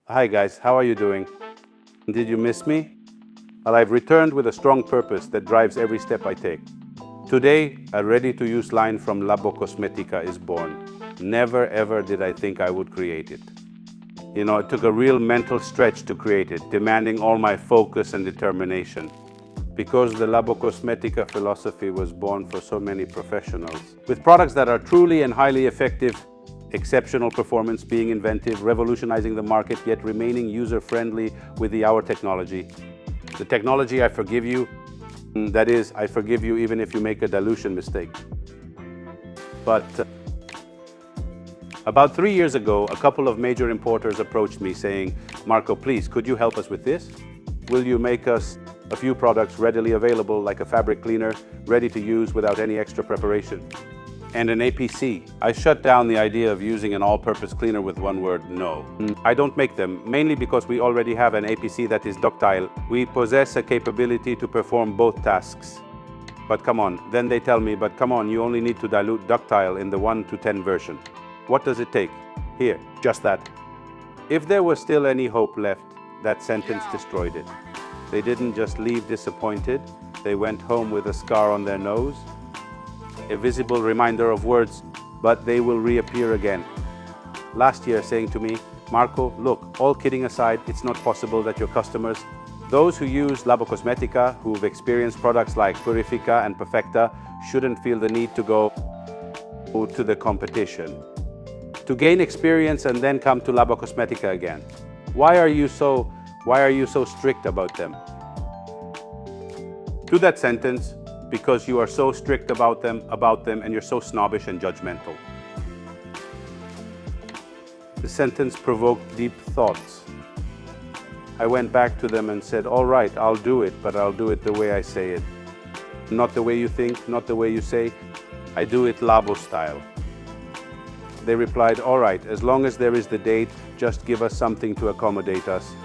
Hi guys, how are you doing? Did you miss me? Well, I've returned with a strong purpose that drives every step I take. Today, a ready-to-use line from Labocosmetica is born. Never ever did I think I would create it. It took a real mental stretch to create it, demanding all my focus and determination. Because the Labocosmetica philosophy was born for so many professionals. With products that are truly and highly effective, exceptional performance, being inventive, revolutionizing the market, yet remaining user-friendly with our technology. The technology, I forgive you. That is, I forgive you even if you make a dilution mistake. But about 3 years ago, a couple of major importers approached me saying, Marco, please, could you help us with this? Will you make us a few products readily available, like a fabric cleaner, ready to use without any extra preparation? And an APC. I shut down the idea of using an all-purpose cleaner with one word, no. I don't make them, mainly because we already have an APC that is ductile. We possess a capability to perform both tasks. But come on, then they tell me, but come on, you only need to dilute ductile in the 1 to 10 version. What does it take? Here, just that. If there was still any hope left, that sentence destroyed it. They didn't just leave disappointed, they went home with a scar on their nose. A visible reminder of words, but they will reappear again. Last year saying to me, Marco, look, all kidding aside, it's not possible that your customers, those who use Labocosmetica, who've experienced products like Purifica and Perfecta, shouldn't feel the need to go to the competition. To gain experience and then come to Labocosmetica again. Why are you so strict about them? To that sentence, because you are so strict about them, and you're so snobbish and judgmental. The sentence provoked deep thoughts. I went back to them and said, all right, I'll do it, but I'll do it the way I say it. Not the way you think, not the way you say. I do it Labo style. They replied, all right, as long as there is the date, just give us something to accommodate us.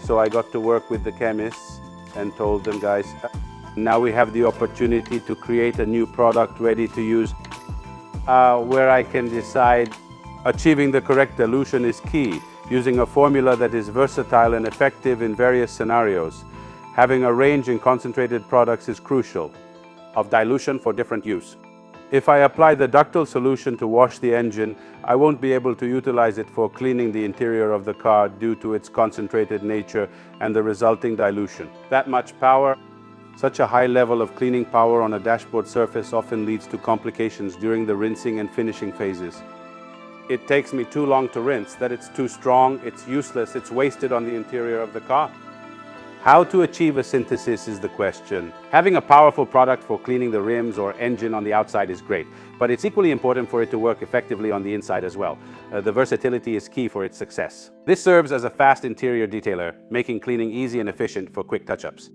So I got to work with the chemists and told them, guys, now we have the opportunity to create a new product ready to use, where I can decide achieving the correct dilution is key, using a formula that is versatile and effective in various scenarios. Having a range in concentrated products is crucial, of dilution for different use. If I apply the ductile solution to wash the engine, I won't be able to utilize it for cleaning the interior of the car due to its concentrated nature and the resulting dilution. That much power, such a high level of cleaning power on a dashboard surface often leads to complications during the rinsing and finishing phases. It takes me too long to rinse, that it's too strong, it's useless, it's wasted on the interior of the car. How to achieve a synthesis is the question. Having a powerful product for cleaning the rims or engine on the outside is great, but it's equally important for it to work effectively on the inside as well. The versatility is key for its success. This serves as a fast interior detailer, making cleaning easy and efficient for quick touch-ups.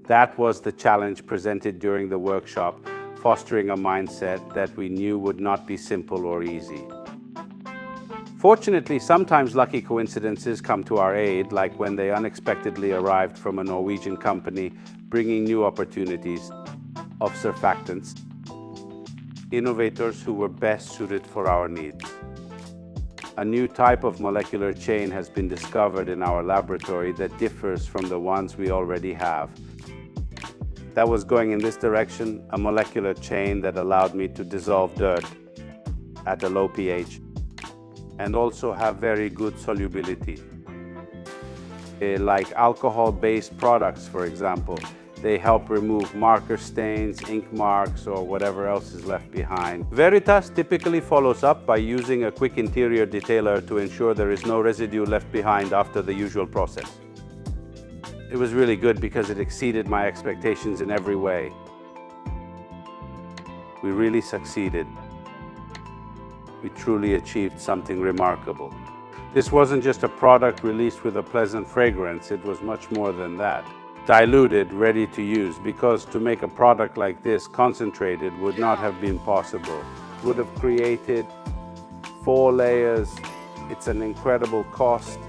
That was the challenge presented during the workshop, fostering a mindset that we knew would not be simple or easy. Fortunately, sometimes lucky coincidences come to our aid, like when they unexpectedly arrived from a Norwegian company, bringing new opportunities of surfactants, innovators who were best suited for our needs. A new type of molecular chain has been discovered in our laboratory that differs from the ones we already have. That was going in this direction, a molecular chain that allowed me to dissolve dirt at a low pH and also have very good solubility. Like alcohol-based products, for example, they help remove marker stains, ink marks, or whatever else is left behind. Veritas typically follows up by using a quick interior detailer to ensure there is no residue left behind after the usual process. It was really good because it exceeded my expectations in every way. We really succeeded. We truly achieved something remarkable. This wasn't just a product released with a pleasant fragrance, it was much more than that. Diluted, ready to use, because to make a product like this concentrated would not have been possible. It would have created 4 layers. It's an incredible cost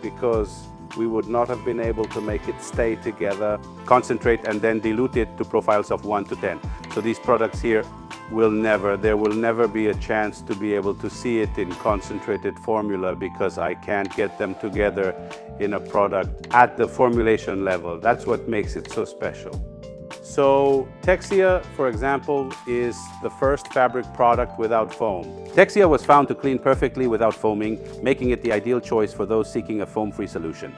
because we would not have been able to make it stay together, concentrate and then dilute it to profiles of 1 to 10. So these products here there will never be a chance to be able to see it in concentrated formula because I can't get them together in a product at the formulation level. That's what makes it so special. So TEXIA, for example, is the first fabric product without foam. TEXIA was found to clean perfectly without foaming, making it the ideal choice for those seeking a foam-free solution.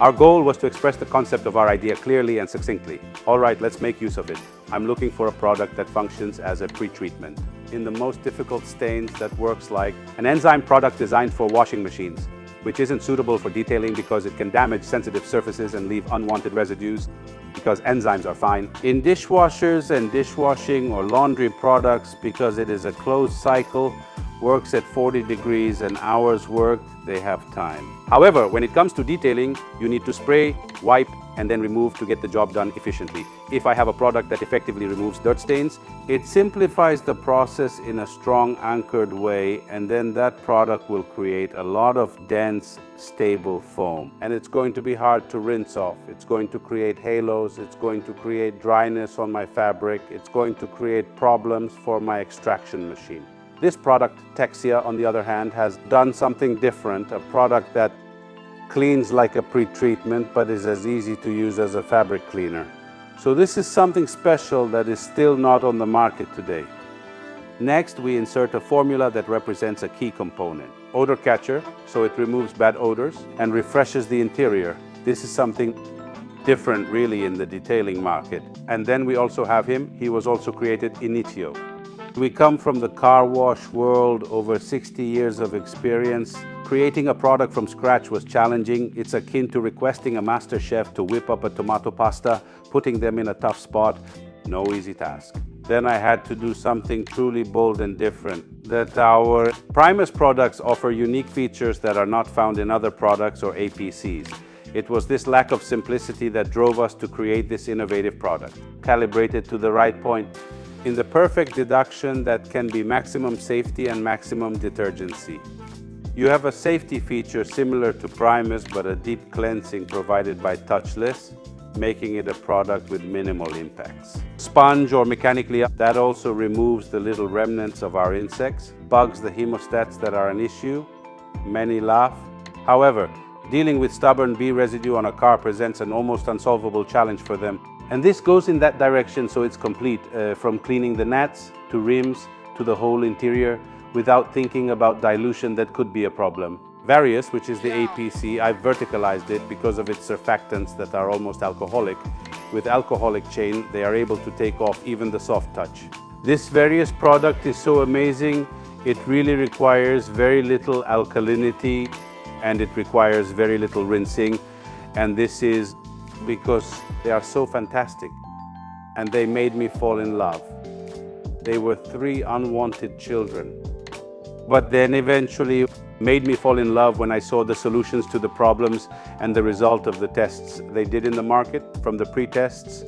Our goal was to express the concept of our idea clearly and succinctly. All right, let's make use of it. I'm looking for a product that functions as a pre-treatment in the most difficult stains that works like an enzyme product designed for washing machines, which isn't suitable for detailing because it can damage sensitive surfaces and leave unwanted residues because enzymes are fine. In dishwashers and dishwashing or laundry products because it is a closed cycle, works at 40 degrees and hours worked, they have time. However, when it comes to detailing, you need to spray, wipe, and then remove to get the job done efficiently. If I have a product that effectively removes dirt stains, it simplifies the process in a strong anchored way, and then that product will create a lot of dense, stable foam. And it's going to be hard to rinse off. It's going to create halos, it's going to create dryness on my fabric, it's going to create problems for my extraction machine. This product, TEXIA, on the other hand, has done something different, a product that cleans like a pre-treatment but is as easy to use as a fabric cleaner. So this is something special that is still not on the market today. Next, we insert a formula that represents a key component. Odor catcher, so it removes bad odors and refreshes the interior. This is something different really in the detailing market. And then we also have him, he was also created INITIO. We come from the car wash world, over 60 years of experience. Creating a product from scratch was challenging. It's akin to requesting a master chef to whip up a tomato pasta, putting them in a tough spot. No easy task. Then I had to do something truly bold and different. That our Primus products offer unique features that are not found in other products or APCs. It was this lack of simplicity that drove us to create this innovative product, calibrated to the right point, in the perfect deduction that can be maximum safety and maximum detergency. You have a safety feature similar to Primus, but a deep cleansing provided by Touchless, making it a product with minimal impacts. Sponge or mechanically, that also removes the little remnants of our insects, bugs the hemostats that are an issue. Many laugh. However, dealing with stubborn bee residue on a car presents an almost unsolvable challenge for them. And this goes in that direction, so it's complete, from cleaning the nats, to rims, to the whole interior, without thinking about dilution that could be a problem. VARIUS, which is the APC, I've verticalized it because of its surfactants that are almost alcoholic. With alcoholic chain, they are able to take off even the soft touch. This VARIUS product is so amazing, it really requires very little alkalinity and it requires very little rinsing. And this is because they are so fantastic and they made me fall in love. They were 3 unwanted children, but then eventually made me fall in love when I saw the solutions to the problems and the result of the tests they did in the market from the pre-tests.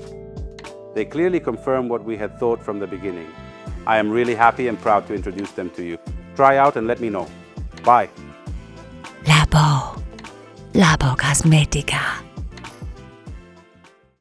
They clearly confirm what we had thought from the beginning. I am really happy and proud to introduce them to you. Try out and let me know. Bye. Labocosmetica.